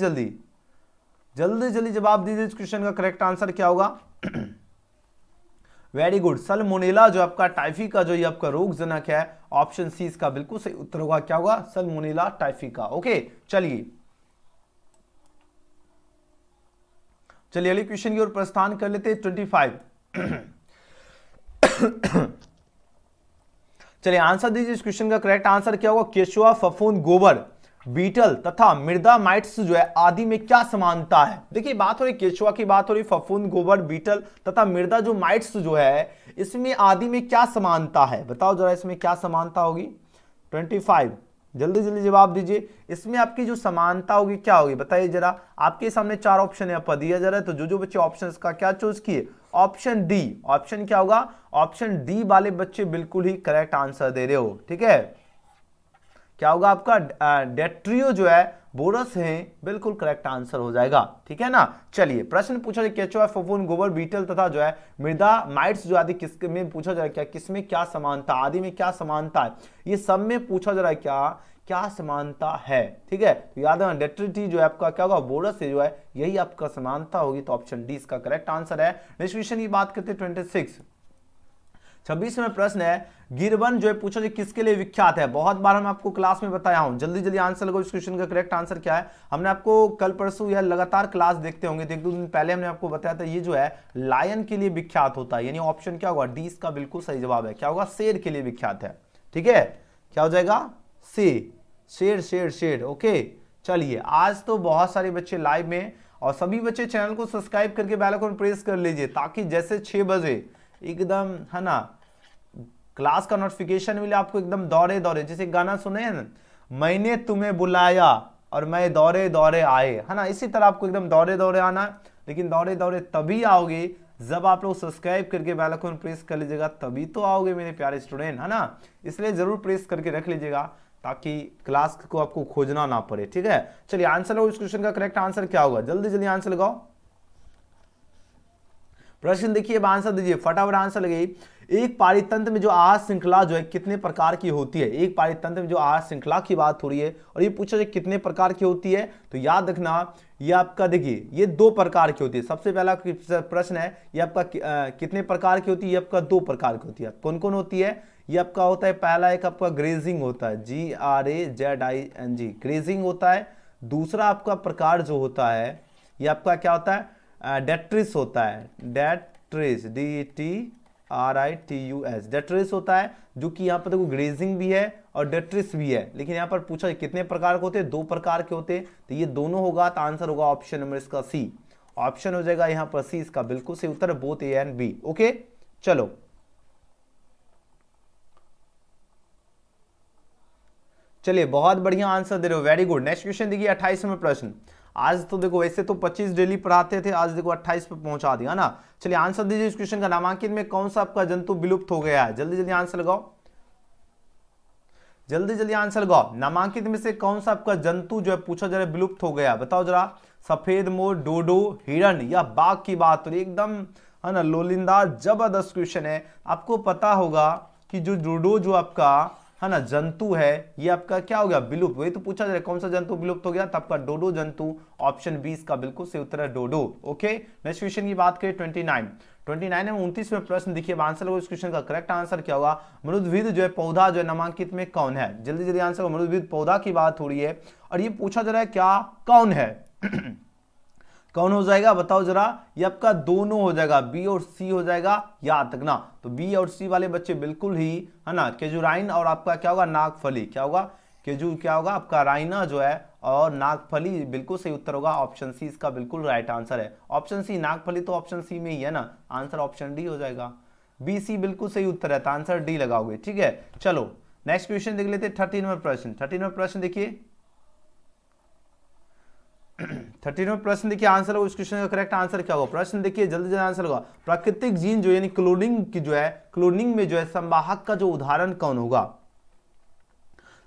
जल्दी जवाब दीजिए, इस क्वेश्चन का करेक्ट आंसर क्या होगा। वेरी गुड, सल्मोनेला जो आपका टाइफिका जो ये आपका रोगजनक है। ऑप्शन सी इसका बिल्कुल सही उत्तर होगा। क्या होगा, सल्मोनेला टाइफिका। ओके चलिए अगले क्वेश्चन की ओर प्रस्थान कर लेते हैं, 25। चलिए आंसर दीजिए इस क्वेश्चन का करेक्ट आंसर क्या होगा। केचुआ, फफूंद, गोबर, बीटल तथा मृदा माइट्स जो है आदि में क्या समानता है। देखिए बात हो रही केचुआ की, बात हो रही फफूंद, गोबर, बीटल तथा मृदा जो माइट्स जो है, इसमें आदि में क्या समानता है, बताओ जरा। इसमें क्या समानता होगी। 25 जल्दी जल्दी जवाब दीजिए। इसमें आपकी जो समानता होगी क्या होगी बताइए जरा। आपके सामने 4 ऑप्शन यहाँ पर दिया जा रहा है, तो जो बच्चे ऑप्शन का क्या चूज किए, ऑप्शन डी। ऑप्शन क्या होगा, ऑप्शन डी वाले बच्चे बिल्कुल ही करेक्ट आंसर दे रहे हो। ठीक है, क्या होगा आपका डेट्रियो जो है बोरस है, बिल्कुल करेक्ट आंसर हो जाएगा। ठीक है ना। चलिए प्रश्न पूछा जाए केचुआ, फफूंद, गोबर, बीटल तथा जो है मृदा माइट्स जो आदि किस में पूछा जाए क्या, किसमें क्या समानता, आदि में क्या समानता है, ये सब में पूछा जा रहा है क्या क्या समानता है। ठीक है, तो याद है डेट्रिटी जो है आपका क्या होगा, बोरस से जो है यही आपका समानता होगी, तो ऑप्शन डी इसका करेक्ट आंसर है। नेक्स्ट क्वेश्चन की बात करते हैं 26वें प्रश्न है, गिरवन जो है पूछा जाए किसके लिए विख्यात है। बहुत बार हम आपको क्लास में बताया हूं, जल्दी जल्दी आंसर लगाओ। इस क्वेश्चन का करेक्ट आंसर क्या है, हमने आपको कल परसों या लगातार क्लास देखते होंगे, तो 1-2 दिन पहले हमने आपको बताया था, ये जो है लायन के लिए विख्यात होता है, यानी ऑप्शन क्या होगा, डी इसका बिल्कुल सही जवाब है। क्या होगा, शेर के लिए विख्यात है। ठीक है, क्या हो जाएगा, शेर शेर शेर। ओके, चलिए आज तो बहुत सारे बच्चे लाइव में, और सभी बच्चे चैनल को सब्सक्राइब करके बेल आइकन प्रेस कर लीजिए, ताकि जैसे 6 बजे एकदम है ना क्लास का नोटिफिकेशन मिले आपको, एकदम दौड़े दौड़े, जैसे गाना सुने हैं ना, मैंने तुम्हें बुलाया और मैं दौड़े दौड़े आए, है ना, इसी तरह आपको एकदम दौड़े दौड़े आना। लेकिन दौड़े दौड़े तभी आओगे जब आप लोग सब्सक्राइब करके बेल आइकन प्रेस कर लीजिएगा, तभी तो आओगे मेरे प्यारे स्टूडेंट, है ना। इसलिए जरूर प्रेस करके रख लीजिएगा, ताकि क्लास को आपको खोजना ना पड़े। ठीक है, चलिए आंसर लगाओ। इस क्वेश्चन का करेक्ट आंसर क्या होगा, जल्दी जल्दी आंसर लगाओ। प्रश्न देखिए, आंसर दीजिए, फटाफट आंसर लगाइए। एक पारितंत्र में जो आहार श्रृंखला जो है कितने प्रकार की होती है। एक पारितंत्र में जो आहार श्रृंखला की बात हो रही है, और ये पूछा जाए कितने प्रकार की होती है, तो याद रखना ये आपका देखिए ये 2 प्रकार की होती है। सबसे पहला प्रश्न है ये आपका कितने प्रकार की होती है, ये आपका 2 प्रकार की होती है। कौन कौन होती है, ये आपका होता है, पहला एक आपका ग्रेजिंग होता है, GRAZING, ग्रेजिंग होता है। दूसरा आपका प्रकार जो होता है ये आपका क्या होता है, डेट्रिस होता है, डेट्रिस DETRITUS, डेट्रिस होता है, जो कि यहाँ पर देखो ग्रेजिंग भी है और डेट्रिस भी है। लेकिन यहाँ पर पूछा कितने प्रकार के होते हैं, 2 प्रकार के होते हैं, तो ये दोनों होगा, तो आंसर होगा ऑप्शन नंबर इसका सी। ऑप्शन हो जाएगा यहाँ पर सी इसका बिल्कुल सही उत्तर, both A and B. Okay, चलो चलिए बहुत बढ़िया आंसर दे रहे हो, वेरी गुड। नेक्स्ट क्वेश्चन देखिए 28वां प्रश्न। आज तो देखो वैसे तो 25 डेली पढ़ाते थे, आज देखो 28 पे पहुंचा दिया ना। चलिए आंसर दीजिए। इस क्वेश्चन का नामांकित में कौन सा आपका जंतु विलुप्त हो गया है, जल्दी जल्दी आंसर लगाओ, जल्दी जल्दी आंसर लगाओ। नामांकित में से कौन सा आपका जंतु जो है पूछा जा रहा है विलुप्त हो गया, बताओ जरा। सफेद मोर, डोडो, हिरण या बाघ की बात हो रही, एकदम है ना लोलिंदा जबरदस्त क्वेश्चन है। आपको पता होगा कि जो डोडो जो आपका है ना जंतु है, ये आपका क्या हो गया, विलुप्त। वही तो पूछा जा रहा है कौन सा जंतु विलुप्त हो गया, तब का डोडो जंतु, ऑप्शन 20 का बिल्कुल सही उत्तर है डोडो। ओके, नेक्स्ट क्वेश्चन की बात करें 29 में 29वें प्रश्न देखिए, आंसर होगा इस क्वेश्चन का करेक्ट आंसर क्या होगा। मरुद्भिद जो है पौधा जो है नामांकित में कौन है, जल्दी जल्दी आंसर। मरुद्भिद पौधा की बात हो रही है, और ये पूछा जा रहा है क्या कौन है कौन हो जाएगा बताओ जरा। ये आपका दोनों हो जाएगा, बी और सी हो जाएगा, याद रखना। तो बी और सी वाले बच्चे बिल्कुल ही है ना केजुराइन, और आपका क्या होगा नागफली, क्या होगा केजू, क्या होगा आपका राइना जो है, और नागफली बिल्कुल सही उत्तर होगा। ऑप्शन सी इसका बिल्कुल राइट आंसर है। ऑप्शन सी, नागफली तो ऑप्शन सी में ही है ना, आंसर ऑप्शन डी हो जाएगा। बी सी बिल्कुल सही उत्तर है, तो आंसर डी लगाओगे। ठीक है, चलो नेक्स्ट क्वेश्चन देख लेते हैं 13वां प्रश्न। 13वां प्रश्न देखिए 13वां प्रश्न देखिए, आंसर होगा इस क्वेश्चन का करेक्ट आंसर क्या होगा। प्रश्न देखिए जल्दी जल्दी आंसर होगा। प्राकृतिक जीन जो यानी क्लोनिंग की जो है, क्लोनिंग में जो है संवाहक का जो उदाहरण कौन होगा।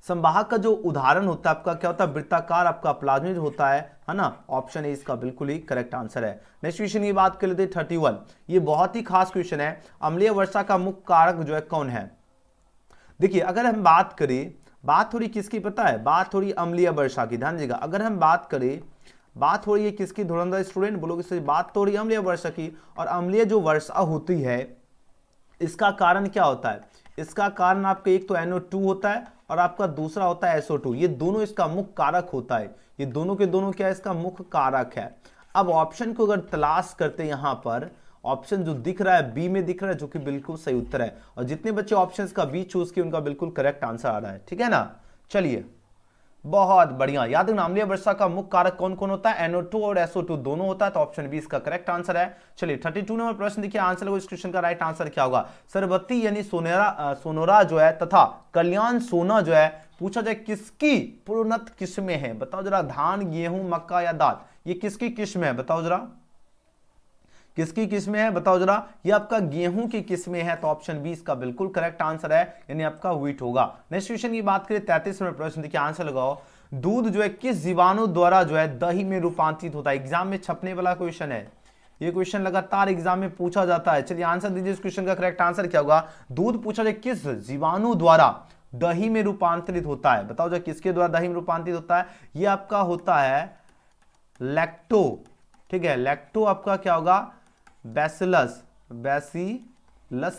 संवाहक का जो उदाहरण होता है आपका क्या होता है, वृत्ताकार आपका प्लाज्मिड होता है ना। ऑप्शन ए इसका बिल्कुल ही करेक्ट आंसर है। नेक्स्ट क्वेश्चन की बात कर लेते हैं 31। ये बहुत ही खास क्वेश्चन है। अम्लीय वर्षा का मुख्य कारक जो है कौन है। देखिए अगर हम बात करें, बात थोड़ी किसकी पता है, बात थोड़ी अम्लीय वर्षा की, ध्यान दीजिएगा। अगर हम बात करें, बात हो रही है किसकी, धुरंधर स्टूडेंट बोलोगे सही, बात तो हो रही है अम्लीय वर्षा की। और अम्लीय जो वर्षा होती है इसका कारण क्या होता है, इसका कारण आपका एक तो NO2 होता है, और आपका दूसरा होता है SO2। ये दोनों इसका मुख्य कारक होता है, ये दोनों के दोनों क्या है, इसका मुख्य कारक है। अब ऑप्शन को अगर तलाश करते हैं, यहां पर ऑप्शन जो दिख रहा है बी में दिख रहा है, जो कि बिल्कुल सही उत्तर है। और जितने बच्चे ऑप्शंस का बी चूज किए उनका बिल्कुल करेक्ट आंसर आ रहा है। ठीक है ना, चलिए बहुत बढ़िया। याद रखना अम्लीय वर्षा का मुख्य कारक कौन कौन होता है? NO2 और SO2 दोनों होता है, तो ऑप्शन बी इसका करेक्ट आंसर है। चलिए 32 नंबर प्रश्न देखिए, आंसर लगो इस क्वेश्चन का राइट आंसर क्या होगा? सरबत्ती यानी सोनोरा जो है तथा कल्याण सोना जो है, पूछा जाए किसकी प्रोन्नत किस्में हैं? बताओ जरा, धान, गेहूं, मक्का या दाल, ये किसकी किस्म है? बताओ जरा, किसकी किस्में है? बताओ जरा। ये आपका गेहूं की किस्में है, तो ऑप्शन बी इसका बिल्कुल करेक्ट आंसर है, यानी आपका व्हीट होगा। नेक्स्ट क्वेश्चन की बात करें 33 नंबर प्रश्न देखिए, आंसर लगाओ। दूध जो है किस जीवाणु द्वारा जो है दही में रूपांतरित होता है? एग्जाम में छपने वाला क्वेश्चन है, ये क्वेश्चन लगातार एग्जाम में पूछा जाता है। चलिए आंसर दीजिए, इस क्वेश्चन का करेक्ट आंसर क्या होगा? दूध पूछा जाए किस जीवाणु द्वारा दही में रूपांतरित होता है? बताओ जरा, किसके द्वारा दही में रूपांतरित होता है? ये आपका होता है लैक्टो, ठीक है, लैक्टो आपका क्या होगा? बैसिलस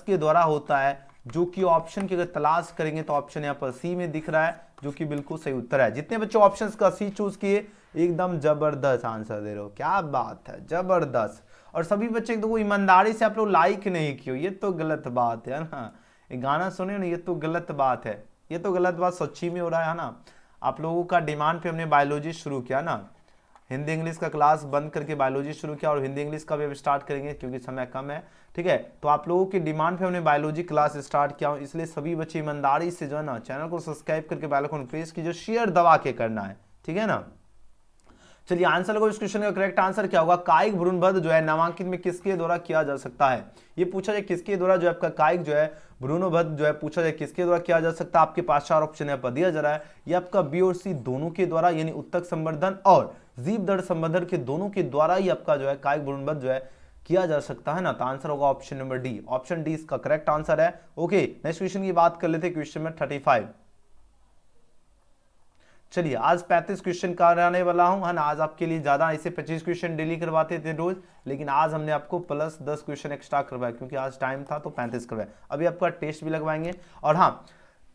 के द्वारा होता है, जो कि ऑप्शन की अगर तलाश करेंगे तो ऑप्शन यहां पर सी में दिख रहा है, जो कि बिल्कुल सही उत्तर है। जितने बच्चे ऑप्शंस का सी चूज किए, एकदम जबरदस्त आंसर दे रहे हो, क्या बात है, जबरदस्त। और सभी बच्चे देखो ईमानदारी से आप लोग लाइक नहीं किए, ये तो गलत बात है ना। ये गाना सुने ना, ये तो गलत बात है, ये तो गलत बात सच्ची में हो रहा है ना। आप लोगों का डिमांड पे हमने बायोलॉजी शुरू किया ना, हिंदी इंग्लिश का क्लास बंद करके बायोलॉजी शुरू किया, और हिंदी इंग्लिश का भी अब स्टार्ट करेंगे क्योंकि समय कम है, ठीक है। तो आप लोगों की डिमांड पे हमने बायोलॉजी क्लास स्टार्ट किया, इसलिए सभी बच्चे ईमानदारी से जो है ना चैनल को सब्सक्राइब करके बेल आइकन प्रेस कीजिए, शेयर दबा के करना है, ठीक है ना। चलिए आंसर लगो, इस क्वेश्चन का करेक्ट आंसर क्या होगा? कायिक भ्रूणबद्ध जो है नामांकित में किसके द्वारा किया जा सकता है? ये पूछा जाए किसके द्वारा जो है आपका कायिक जो है भ्रूणबद्ध जो है, पूछा जाए किसके द्वारा किया जा सकता है? आपके पास 4 ऑप्शन यहाँ पर दिया जा रहा है, ये आपका बी और सी दोनों के द्वारा, यानी उत्तक संवर्धन और जीव दर संवर्धन के दोनों के द्वारा ही आपका जो है कायिक भ्रूणबद्ध जो है किया जा सकता है ना। तो आंसर होगा option number D, option D इसका करेक्ट आंसर है। ओके, नेक्स्ट क्वेश्चन की बात कर लेते हैं, क्वेश्चन नंबर 35। चलिए आज 35 क्वेश्चन कराने वाला हूं, है ना। आज आपके लिए ज्यादा, ऐसे 25 क्वेश्चन डेली करवाते थे रोज, लेकिन आज हमने आपको प्लस 10 क्वेश्चन एक्स्ट्रा करवाया, क्योंकि आज टाइम था तो 35 करवाया। अभी आपका टेस्ट भी लगवाएंगे, और हाँ,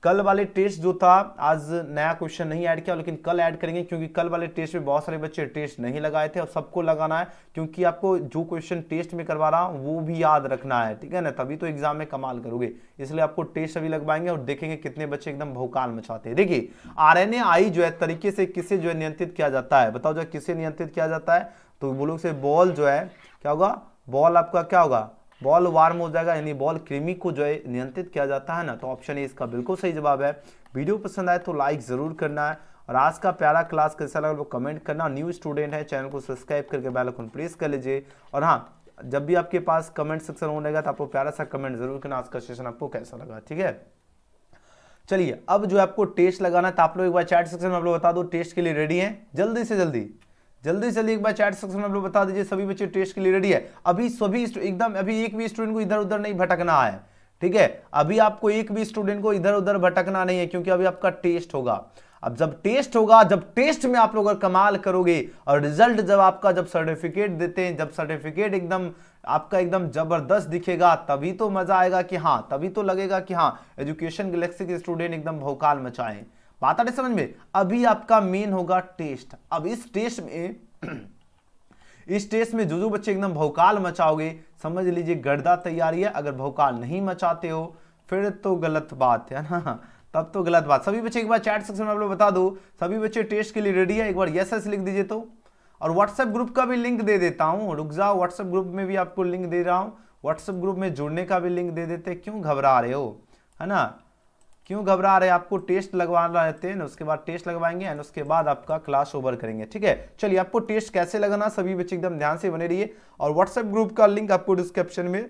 कल वाले टेस्ट जो था, आज नया क्वेश्चन नहीं ऐड किया, लेकिन कल ऐड करेंगे, क्योंकि कल वाले टेस्ट में बहुत सारे बच्चे टेस्ट नहीं लगाए थे, और सबको लगाना है, क्योंकि आपको जो क्वेश्चन टेस्ट में करवा रहा हूं वो भी याद रखना है, ठीक है ना, तभी तो एग्जाम में कमाल करोगे। इसलिए आपको टेस्ट अभी लगवाएंगे और देखेंगे कितने बच्चे एकदम भौकाल मचाते हैं। देखिए RNAi जो है तरीके से किसे जो है नियंत्रित किया जाता है? बताओ जो किसे नियंत्रित किया जाता है? तो बोलो से बॉल जो है क्या होगा? बॉल आपका क्या होगा? बॉल वार्म हो जाएगा, यानी बॉल कृमि को जो है नियंत्रित किया जाता है ना। तो ऑप्शन ए इसका बिल्कुल सही जवाब है। वीडियो पसंद आए तो लाइक जरूर करना है, और आज का प्यारा क्लास कैसा लगा वो कमेंट करना। न्यू स्टूडेंट है, चैनल को सब्सक्राइब करके बेल आइकन प्रेस कर लीजिए, और हाँ, जब भी आपके पास कमेंट सेक्शन होने तो आपको प्यारा सा कमेंट जरूर करना, आज का सेशन आपको कैसा लगा, ठीक है। चलिए अब जो आपको टेस्ट लगाना है, तो आप लोग एक बार चैट सेक्शन में आप लोग बता दो टेस्ट के लिए रेडी हैं? जल्दी से जल्दी एक बार चैट सेक्शन में आप लोग बता दीजिए, सभी बच्चे टेस्ट के लिए रेडी है? अभी सभी एकदम, अभी एक भी स्टूडेंट को इधर उधर नहीं भटकना है, ठीक है। अभी आपको एक भी स्टूडेंट को इधर उधर भटकना नहीं है, क्योंकि अभी आपका टेस्ट होगा। अब जब टेस्ट होगा, जब टेस्ट में आप लोग अगर कमाल करोगे, और रिजल्ट जब आपका, जब सर्टिफिकेट देते हैं, जब सर्टिफिकेट एकदम आपका एकदम जबरदस्त दिखेगा, तभी तो मजा आएगा कि हाँ, तभी तो लगेगा कि हाँ एजुकेशन गैलेक्सी के स्टूडेंट एकदम भौकाल मचाए। बात आ रही समझ में? अभी आपका मेन होगा टेस्ट। अब इस टेस्ट में जो बच्चे एकदम भौकाल मचाओगे, समझ लीजिए गर्दा तैयारी है। अगर भौकाल नहीं मचाते हो फिर तो गलत बात है ना, तब तो गलत बात। सभी बच्चे एक बार चैट सेक्शन में आप लोग बता दो, सभी बच्चे टेस्ट के लिए रेडी है? एक बार यस यस लिख दीजिए तो। और व्हाट्सएप ग्रुप का भी लिंक दे देता हूं, रुक जाओ, व्हाट्सएप ग्रुप में भी आपको लिंक दे रहा हूं। व्हाट्सएप ग्रुप में जुड़ने का भी लिंक दे देते, क्यों घबरा रहे हो, है ना, क्यों घबरा रहे? आपको टेस्ट लगवाना रहते हैं ना, उसके बाद टेस्ट लगवाएंगे एंड उसके बाद आपका क्लास ओवर करेंगे, ठीक है। चलिए आपको टेस्ट कैसे लगाना, सभी बच्चे एकदम ध्यान से बने रहिए, और व्हाट्सएप ग्रुप का लिंक आपको डिस्क्रिप्शन में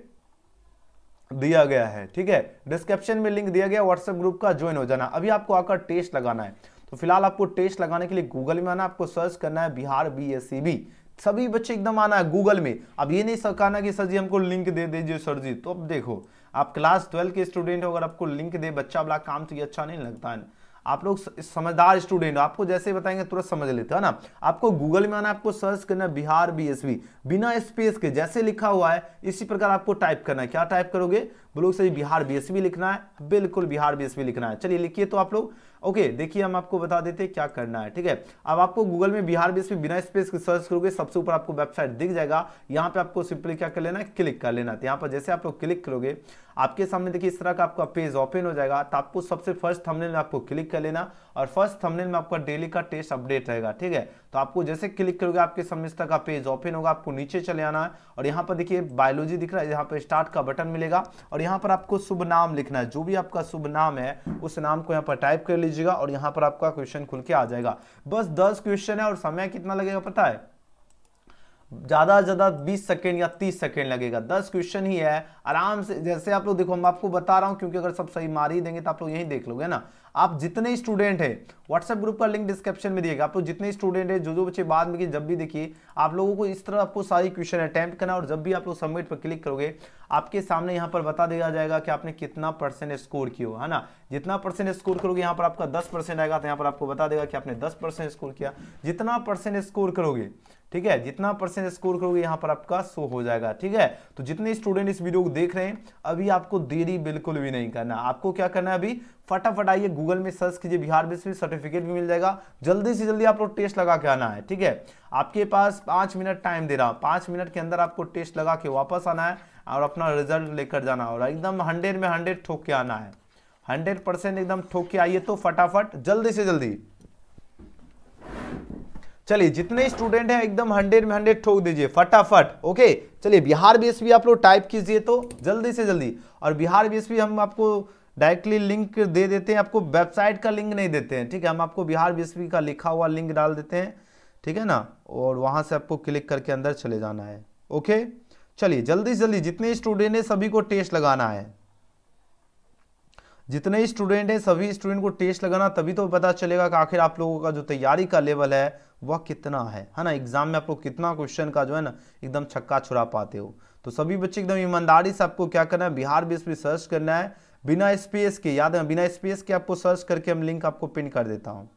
दिया गया है, ठीक है। डिस्क्रिप्शन में लिंक दिया गया व्हाट्सएप ग्रुप का, ज्वाइन हो जाना। अभी आपको आकर टेस्ट लगाना है, तो फिलहाल आपको टेस्ट लगाने के लिए गूगल में आना, आपको सर्च करना है बिहार BSCB। सभी बच्चे एकदम आना है गूगल में। अब ये नहीं कहना कि सर जी हमको लिंक दे दीजिए सर जी। तो अब देखो, आप क्लास 12 के स्टूडेंट हो, अगर आपको लिंक दे बच्चा वाला काम, तो ये अच्छा नहीं लगता है। आप लोग समझदार स्टूडेंट हो, आपको जैसे बताएंगे तुरंत समझ लेते हो ना। आपको गूगल में आना, आपको सर्च करना है बिहार BSB, बिना स्पेस के, जैसे लिखा हुआ है इसी प्रकार आपको टाइप करना है। क्या टाइप करोगे? बोलो सही, बिहार BSB लिखना है, बिल्कुल बिहार BSB लिखना है। चलिए लिखिए तो आप लोग, ओके देखिए हम आपको बता देते हैं क्या करना है, ठीक है। अब आपको गूगल में बिहार बीएसपी बिना स्पेस के सर्च करोगे, सबसे ऊपर आपको वेबसाइट दिख जाएगा। यहाँ पे आपको सिंपली क्या कर लेना है, क्लिक कर लेना। तो यहाँ पर जैसे आप लोग क्लिक करोगे आपके सामने देखिए इस तरह का आपका पेज ओपन हो जाएगा। तो आपको सबसे फर्स्ट थंबनेल में आपको क्लिक कर लेना और फर्स्ट थंबनेल में आपका डेली का टेस्ट अपडेट रहेगा, ठीक है। तो आपको जैसे क्लिक करोगे आपके सामने इस तरह का पेज ओपन होगा, आपको नीचे चले आना है और यहाँ पर देखिए बायोलॉजी दिख रहा है, यहाँ पर स्टार्ट का बटन मिलेगा और यहाँ पर आपको शुभ नाम लिखना है। जो भी आपका शुभ नाम है उस नाम को यहाँ पर टाइप कर लीजिएगा और यहाँ पर आपका क्वेश्चन खुल के आ जाएगा। बस 10 क्वेश्चन है और समय कितना लगेगा पता है, ज्यादा से ज्यादा 20 सेकंड या 30 सेकंड लगेगा। 10 क्वेश्चन ही है, आराम से। जैसे आप लोग देखो, मैं आपको बता रहा हूं क्योंकि अगर सब सही मार ही देंगे तो आप लोग यही देख लोगे ना। आप जितने स्टूडेंट हैं, व्हाट्सएप ग्रुप का लिंक डिस्क्रिप्शन में दिएगा। आप लोग जितने स्टूडेंट हैं, जो बच्चे बाद में जब भी देखिए आप लोगों को इस तरह आपको सारी क्वेश्चन अटेम्प्ट करना और जब भी आप लोग सबमिट पर क्लिक करोगे आपके सामने यहाँ पर बता दिया जाएगा कि आपने कितना % स्कोर किया, है ना। जितना % स्कोर करोगे यहाँ पर आपका 10% आएगा, तो यहाँ पर आपको बता देगा कि आपने 10% स्कोर किया। जितना % स्कोर करोगे, ठीक है, जितना % स्कोर करोगे यहाँ पर आपका शो हो जाएगा, ठीक है। तो जितने स्टूडेंट इस वीडियो को देख रहे हैं, अभी आपको देरी बिल्कुल भी नहीं करना। आपको क्या करना है, अभी फटाफट आइए गूगल में सर्च कीजिए, बिहार बीएसपी सर्टिफिकेट भी मिल जाएगा। जल्दी से जल्दी आप लोग टेस्ट लगा के आना है, ठीक है। आपके पास 5 मिनट टाइम दे रहा हूं, 5 मिनट के अंदर आपको टेस्ट लगा के वापस आना है और अपना रिजल्ट लेकर जाना और एकदम 100 में 100 ठोक के आना है। 100% एकदम ठोक के आइए तो फटाफट जल्दी से जल्दी। चलिए जितने स्टूडेंट हैं एकदम 100 में 100 ठोक दीजिए फटाफट। ओके चलिए बिहार बीएसपी आप लोग टाइप कीजिए तो जल्दी से जल्दी। और बिहार बीएसपी हम आपको डायरेक्टली लिंक दे देते हैं, आपको वेबसाइट का लिंक नहीं देते हैं, ठीक है। हम आपको बिहार बीएसपी का लिखा हुआ लिंक डाल देते हैं, ठीक है ना, और वहां से आपको क्लिक करके अंदर चले जाना है। ओके चलिए जल्दी से जल्दी, जितने स्टूडेंट हैं सभी को टेस्ट लगाना है। जितने स्टूडेंट हैं सभी स्टूडेंट को टेस्ट लगाना, तभी तो पता चलेगा कि आखिर आप लोगों का जो तैयारी का लेवल है वह कितना है ना। एग्जाम में आप लोग कितना क्वेश्चन का जो है ना एकदम छक्का छुड़ा पाते हो। तो सभी बच्चे एकदम ईमानदारी से आपको क्या करना है, बिहार बीएसपी सर्च करना है बिना स्पेस के। याद है बिना स्पेस के आपको सर्च करके हम लिंक आपको पिन कर देता हूँ।